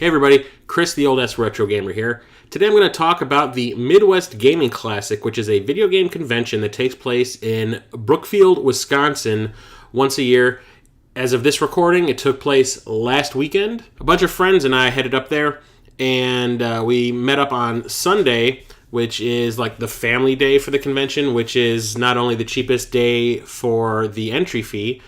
everybody, Chris the Old S Retro Gamer here. Today I'm going to talk about the Midwest Gaming Classic, which is a video game convention that takes place in Brookfield, Wisconsin once a year. As of this recording, it took place last weekend. A bunch of friends and I headed up there, and we met up on Sunday, which is like the family day for the convention, which is not only the cheapest day for the entry fee,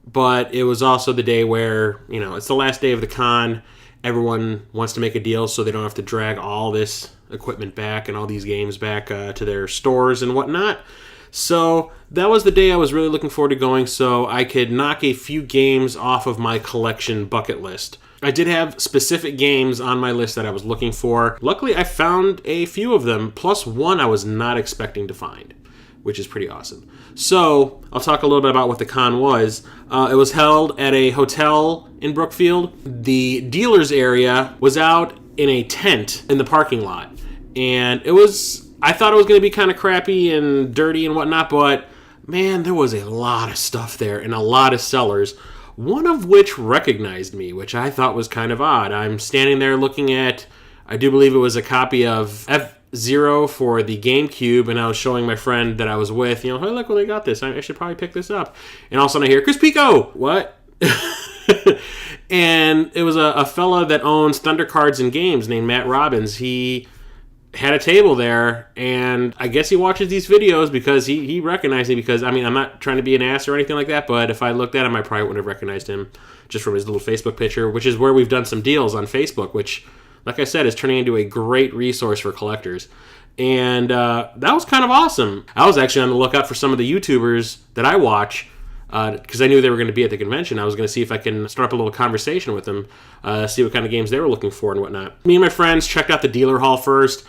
but it was also the day where, you know, it's the last day of the con. Everyone wants to make a deal so they don't have to drag all this equipment back and all these games back to their stores and whatnot. So that was the day I was really looking forward to going so I could knock a few games off of my collection bucket list. I did have specific games on my list that I was looking for. Luckily, I found a few of them, plus one I was not expecting to find, which is pretty awesome. So I'll talk a little bit about what the con was. It was held at a hotel in Brookfield. The dealer's area was out in a tent in the parking lot. And I thought it was going to be kind of crappy and dirty and whatnot, but man, there was a lot of stuff there and a lot of sellers, one of which recognized me, which I thought was kind of odd. I'm standing there looking at, I do believe it was a copy of F-Zero for the GameCube, and I was showing my friend that I was with, you know, hey, look, well, they got this. I should probably pick this up. And all of a sudden I hear, Chris Pico! What? And it was a fella that owns Thunder Cards and Games named Matt Robbins. He had a table there, and I guess he watches these videos because he recognized me because, I mean, I'm not trying to be an ass or anything like that, but if I looked at him, I probably wouldn't have recognized him just from his little Facebook picture, which is where we've done some deals on Facebook, which, like I said, is turning into a great resource for collectors. And that was kind of awesome. I was actually on the lookout for some of the YouTubers that I watch because I knew they were going to be at the convention. I was going to see if I can start up a little conversation with them, see what kind of games they were looking for and whatnot. Me and my friends checked out the dealer hall first.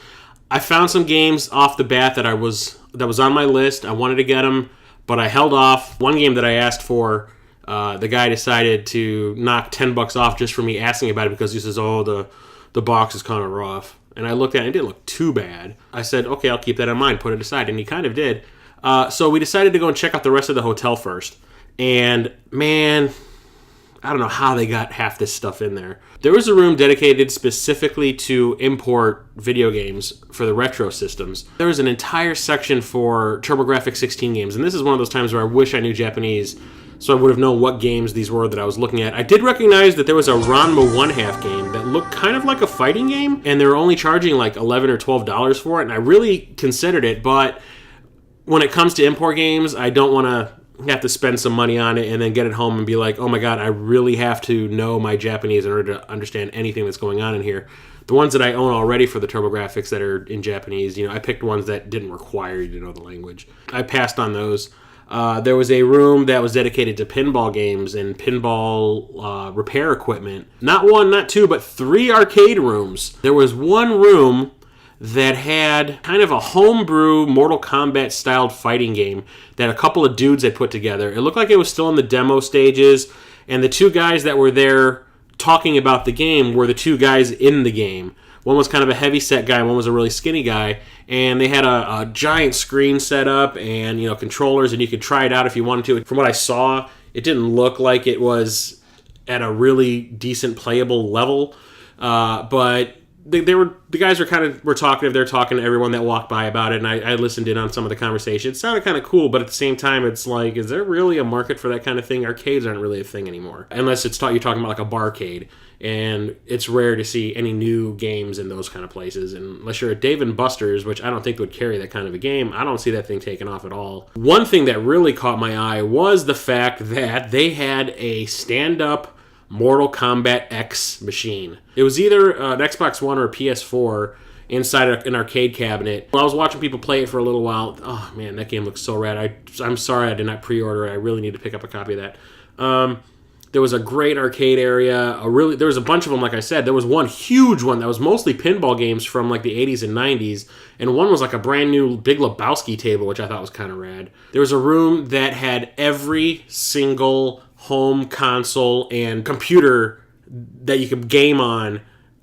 I found some games off the bat that was on my list. I wanted to get them, but I held off. One game that I asked for, the guy decided to knock $10 off just for me asking about it because he says, oh, the box is kind of rough. And I looked at it and it didn't look too bad. I said, okay, I'll keep that in mind, put it aside. And he kind of did. So we decided to go and check out the rest of the hotel first. And man, I don't know how they got half this stuff in there. There was a room dedicated specifically to import video games for the retro systems. There was an entire section for TurboGrafx 16 games. And this is one of those times where I wish I knew Japanese so I would have known what games these were that I was looking at. I did recognize that there was a Ranma 1/2 game that looked kind of like a fighting game, and they were only charging like $11 or $12 for it, and I really considered it, but when it comes to import games, I don't want to have to spend some money on it and then get it home and be like, oh my god, I really have to know my Japanese in order to understand anything that's going on in here. The ones that I own already for the TurboGrafx that are in Japanese, you know, I picked ones that didn't require you to know the language. I passed on those. There was a room that was dedicated to pinball games and pinball repair equipment. Not one, not two, but 3 arcade rooms. There was one room that had kind of a homebrew Mortal Kombat styled fighting game that a couple of dudes had put together. It looked like it was still in the demo stages, and the 2 guys that were there talking about the game were the 2 guys in the game. One was kind of a heavy-set guy, one was a really skinny guy, and they had a giant screen set up and, you know, controllers, and you could try it out if you wanted to. From what I saw, it didn't look like it was at a really decent playable level, but the guys were talkative. They're talking to everyone that walked by about it, and I listened in on some of the conversation. It sounded kind of cool, but at the same time, it's like, is there really a market for that kind of thing? Arcades aren't really a thing anymore, unless you're talking about like a barcade, and it's rare to see any new games in those kind of places. And unless you're at Dave & Buster's, which I don't think would carry that kind of a game, I don't see that thing taking off at all. One thing that really caught my eye was the fact that they had a stand-up Mortal Kombat X machine. It was either an Xbox One or a PS4 inside an arcade cabinet. Well, I was watching people play it for a little while. Oh man, that game looks so rad. I'm sorry I did not pre-order it. I really need to pick up a copy of that. There was a great arcade area. There was a bunch of them, like I said. There was one huge one that was mostly pinball games from like the 80s and 90s, and one was like a brand new Big Lebowski table, which I thought was kind of rad. There was a room that had every single home console and computer that you could game on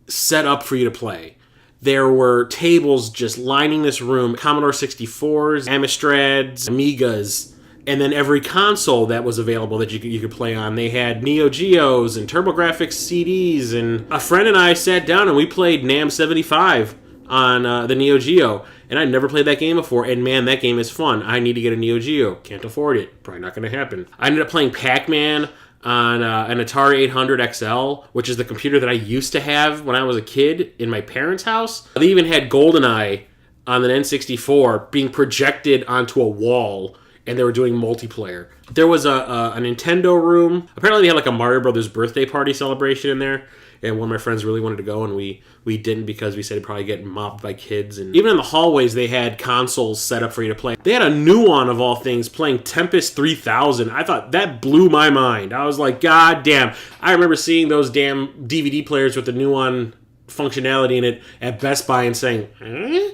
set up for you to play. There were tables just lining this room, Commodore 64s, Amistrads, Amigas, And then every console that was available that you could play on, they had Neo Geos and TurboGrafx CDs. And a friend and I sat down and we played NAM 75 on the Neo Geo. And I'd never played that game before. And man, that game is fun. I need to get a Neo Geo. Can't afford it. Probably not going to happen. I ended up playing Pac-Man on an Atari 800 XL, which is the computer that I used to have when I was a kid in my parents' house. They even had GoldenEye on an N64 being projected onto a wall, and they were doing multiplayer. There was a Nintendo room. Apparently they had like a Mario Brothers birthday party celebration in there, and one of my friends really wanted to go, and we didn't because we said he'd probably get mobbed by kids. And even in the hallways, they had consoles set up for you to play. They had a new one, of all things, playing Tempest 3000. I thought that blew my mind. I was like, God damn. I remember seeing those damn DVD players with the new one functionality in it at Best Buy and saying, eh?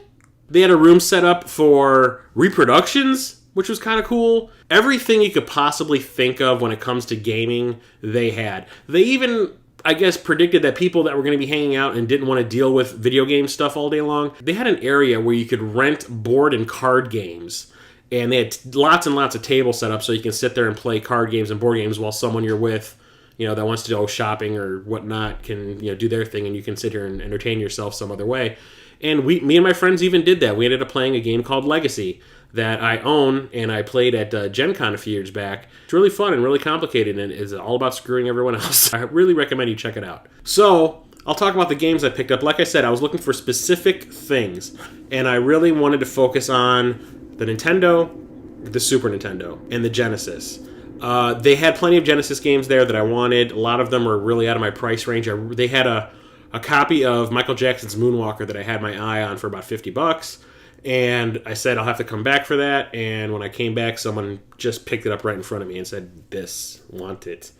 They had a room set up for reproductions, which was kind of cool. Everything you could possibly think of when it comes to gaming, they had. They even, I guess, predicted that people that were going to be hanging out and didn't want to deal with video game stuff all day long, they had an area where you could rent board and card games. And they had lots and lots of tables set up so you can sit there and play card games and board games while someone you're with, that wants to go shopping or whatnot can, do their thing, and you can sit here and entertain yourself some other way. And me and my friends even did that. We ended up playing a game called Legacy that I own, and I played at Gen Con a few years back. It's really fun and really complicated, and it's all about screwing everyone else. I really recommend you check it out. So, I'll talk about the games I picked up. Like I said, I was looking for specific things, and I really wanted to focus on the Nintendo, the Super Nintendo, and the Genesis. They had plenty of Genesis games there that I wanted. A lot of them were really out of my price range. They had a copy of Michael Jackson's Moonwalker that I had my eye on for about $50. And I said, I'll have to come back for that. And when I came back, someone just picked it up right in front of me and said, this, want it.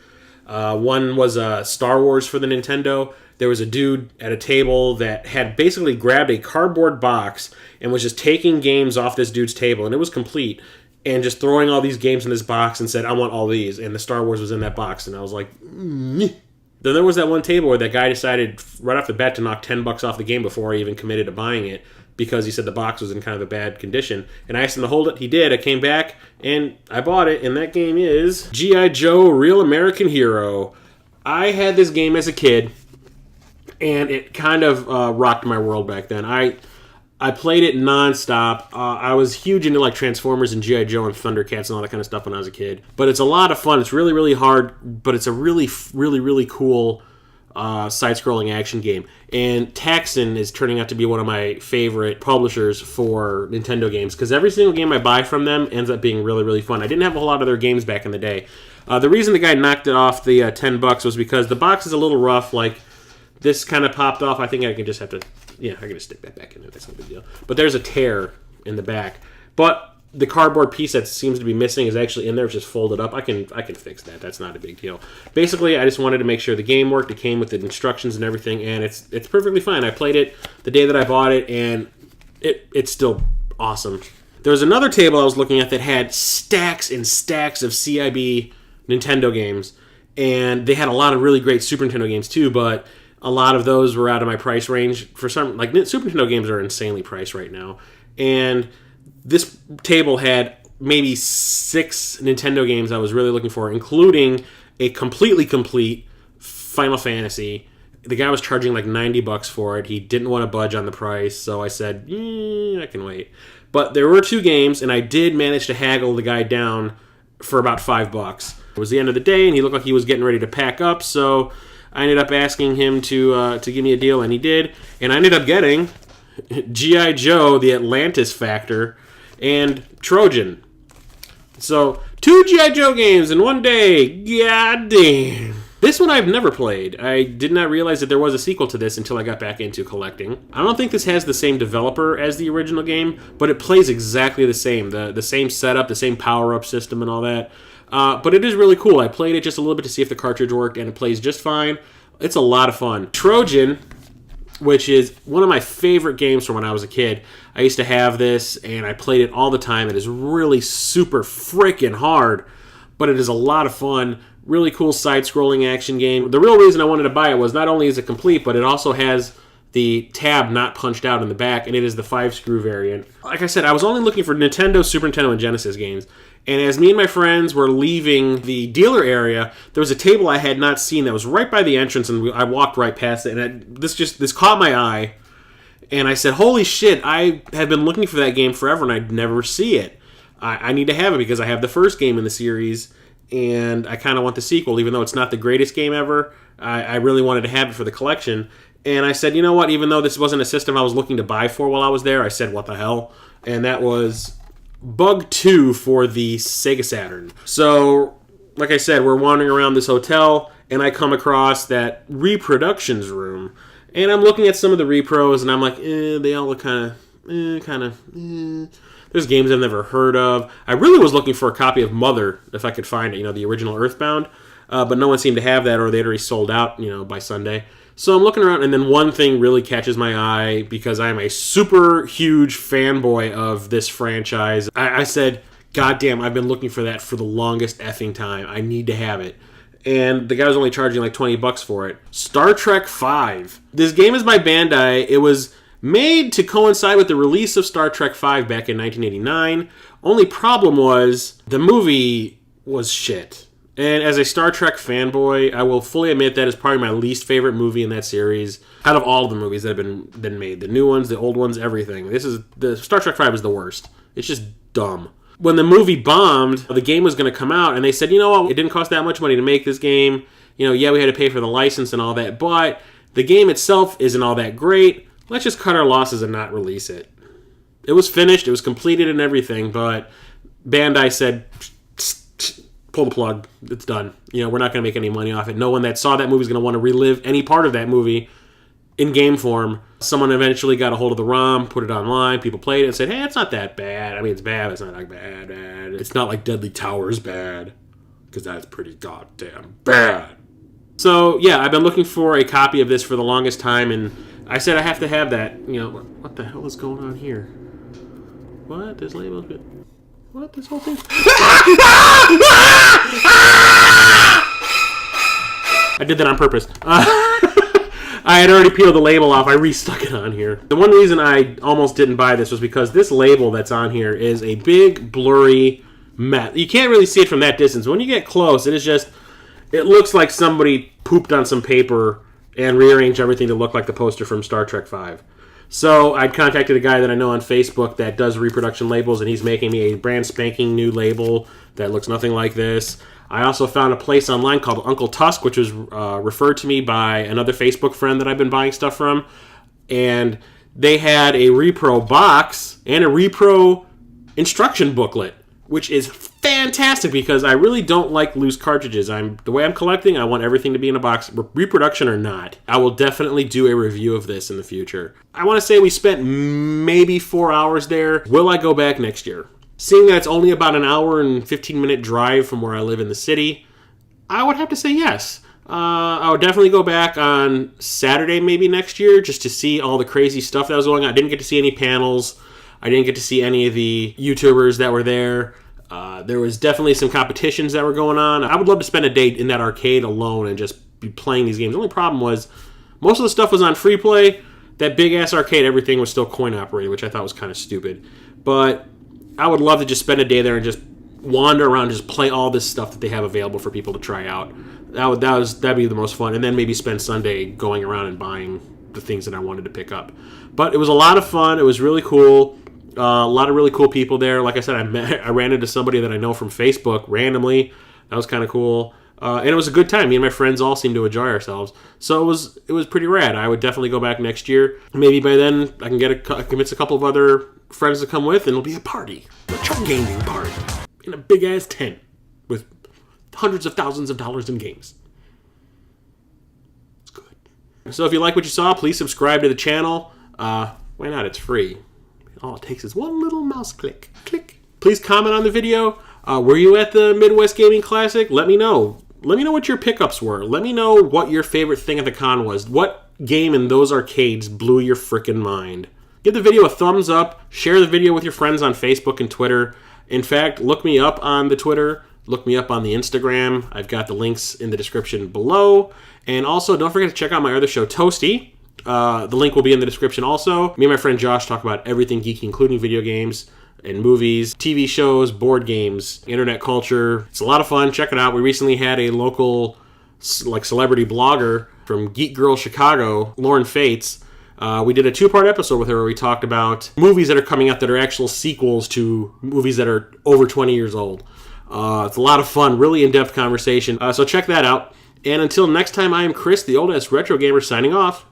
One was Star Wars for the Nintendo. There was a dude at a table that had basically grabbed a cardboard box and was just taking games off this dude's table. And it was complete. And just throwing all these games in this box and said, I want all these. And the Star Wars was in that box. And I was like, Then there was that one table where that guy decided right off the bat to knock $10 off the game before I even committed to buying it because he said the box was in kind of a bad condition. And I asked him to hold it. He did. I came back and I bought it. And that game is G.I. Joe Real American Hero. I had this game as a kid, and it kind of rocked my world back then. I played it nonstop. I was huge into like Transformers and G.I. Joe and Thundercats and all that kind of stuff when I was a kid. But it's a lot of fun. It's really, really hard, but it's a really, really, really cool side-scrolling action game. And Taxon is turning out to be one of my favorite publishers for Nintendo games because every single game I buy from them ends up being really, really fun. I didn't have a whole lot of their games back in the day. The reason the guy knocked it off the $10 was because the box is a little rough. Like, this kind of popped off. I think I can just have to... Yeah, I can just stick that back in there. That's no big deal. But there's a tear in the back. But the cardboard piece that seems to be missing is actually in there. It's just folded up. I can fix that. That's not a big deal. Basically, I just wanted to make sure the game worked. It came with the instructions and everything, and it's perfectly fine. I played it the day that I bought it, and it's still awesome. There was another table I was looking at that had stacks and stacks of CIB Nintendo games, and they had a lot of really great Super Nintendo games too, but a lot of those were out of my price range. For some, like Super Nintendo games are insanely priced right now. And this table had maybe 6 Nintendo games I was really looking for, including a completely complete Final Fantasy. The guy was charging like $90 for it. He didn't want to budge on the price, so I said, I can wait. But there were 2 games, and I did manage to haggle the guy down for about $5. It was the end of the day, and he looked like he was getting ready to pack up, so I ended up asking him to give me a deal, and he did. And I ended up getting G.I. Joe, the Atlantis Factor, and Trojan. So, 2 G.I. Joe games in one day. God damn. This one I've never played. I did not realize that there was a sequel to this until I got back into collecting. I don't think this has the same developer as the original game, but it plays exactly the same. The same setup, the same power-up system and all that. But it is really cool. I played it just a little bit to see if the cartridge worked, and it plays just fine. It's a lot of fun. Trojan, which is one of my favorite games from when I was a kid. I used to have this, and I played it all the time. It is really super freaking hard, but it is a lot of fun. Really cool side-scrolling action game. The real reason I wanted to buy it was not only is it complete, but it also has the tab not punched out in the back, and it is the 5-screw variant. Like I said, I was only looking for Nintendo, Super Nintendo, and Genesis games. And as me and my friends were leaving the dealer area, there was a table I had not seen that was right by the entrance, and I walked right past it. And this caught my eye, and I said, "Holy shit! I have been looking for that game forever, and I'd never see it. I need to have it because I have the first game in the series, and I kind of want the sequel, even though it's not the greatest game ever. I really wanted to have it for the collection." And I said, you know what? Even though this wasn't a system I was looking to buy for while I was there, I said, "What the hell?" And that was Bug 2 for the Sega Saturn. So, like I said, we're wandering around this hotel, and I come across that reproductions room. And I'm looking at some of the repros, and I'm like, they all look kind of. There's games I've never heard of. I really was looking for a copy of Mother, if I could find it, the original Earthbound. But no one seemed to have that, or they'd already sold out, by Sunday. So I'm looking around, and then one thing really catches my eye because I'm a super huge fanboy of this franchise. I said, "God damn, I've been looking for that for the longest effing time. I need to have it." And the guy was only charging like $20 for it. Star Trek V. This game is by Bandai. It was made to coincide with the release of Star Trek V back in 1989. Only problem was the movie was shit. And as a Star Trek fanboy, I will fully admit that is probably my least favorite movie in that series. Out of all of the movies that have been made, the new ones, the old ones, everything. The Star Trek V is the worst. It's just dumb. When the movie bombed, the game was going to come out, and they said, you know what, it didn't cost that much money to make this game. Yeah, we had to pay for the license and all that, but the game itself isn't all that great. Let's just cut our losses and not release it. It was finished, it was completed and everything, but Bandai said, pull the plug. It's done. We're not going to make any money off it. No one that saw that movie is going to want to relive any part of that movie in game form. Someone eventually got a hold of the ROM, put it online, people played it and said, hey, it's not that bad. I mean, it's bad, but it's not like bad. It's not like Deadly Tower's bad, because that's pretty goddamn bad. So, yeah, I've been looking for a copy of this for the longest time, and I said I have to have that. What the hell is going on here? What? This label's good. What? This whole thing? I did that on purpose. I had already peeled the label off. I restuck it on here. The one reason I almost didn't buy this was because this label that's on here is a big, blurry mess. You can't really see it from that distance. When you get close, it looks like somebody pooped on some paper and rearranged everything to look like the poster from Star Trek V. So I contacted a guy that I know on Facebook that does reproduction labels, and he's making me a brand spanking new label that looks nothing like this. I also found a place online called Uncle Tusk, which was referred to me by another Facebook friend that I've been buying stuff from. And they had a repro box and a repro instruction booklet, which is fantastic because I really don't like loose cartridges. The way I'm collecting, I want everything to be in a box, reproduction or not. I will definitely do a review of this in the future. I want to say we spent maybe 4 hours there. Will I go back next year? Seeing that it's only about an hour and 15-minute drive from where I live in the city, I would have to say yes. I would definitely go back on Saturday maybe next year just to see all the crazy stuff that was going on. I didn't get to see any panels. I didn't get to see any of the YouTubers that were there. There was definitely some competitions that were going on. I would love to spend a day in that arcade alone and just be playing these games. The only problem was most of the stuff was on free play. That big-ass arcade, everything was still coin-operated, which I thought was kind of stupid. But I would love to just spend a day there and just wander around and just play all this stuff that they have available for people to try out. That'd be the most fun. And then maybe spend Sunday going around and buying the things that I wanted to pick up. But it was a lot of fun. It was really cool. A lot of really cool people there. Like I said, I ran into somebody that I know from Facebook randomly. That was kind of cool. And it was a good time. Me and my friends all seemed to enjoy ourselves. So it was pretty rad. I would definitely go back next year. Maybe by then I can convince a couple of other friends to come with, and it'll be a party. A truck gaming party. In a big-ass tent with hundreds of thousands of dollars in games. It's good. So if you like what you saw, please subscribe to the channel. Why not? It's free. All it takes is one little mouse click. Click. Please comment on the video. Were you at the Midwest Gaming Classic? Let me know. Let me know what your pickups were. Let me know what your favorite thing at the con was. What game in those arcades blew your frickin' mind? Give the video a thumbs up. Share the video with your friends on Facebook and Twitter. In fact, look me up on the Twitter. Look me up on the Instagram. I've got the links in the description below. And also, don't forget to check out my other show, TOASTY. The link will be in the description also. Me and my friend Josh talk about everything geeky, including video games and movies, TV shows, board games, internet culture. It's a lot of fun. Check it out. We recently had a local celebrity blogger from Geek Girl Chicago, Lauren Fates. We did a 2-part episode with her where we talked about movies that are coming out that are actual sequels to movies that are over 20 years old. It's a lot of fun, really in-depth conversation. So check that out. And until next time, I am Chris, the old-ass retro gamer, signing off.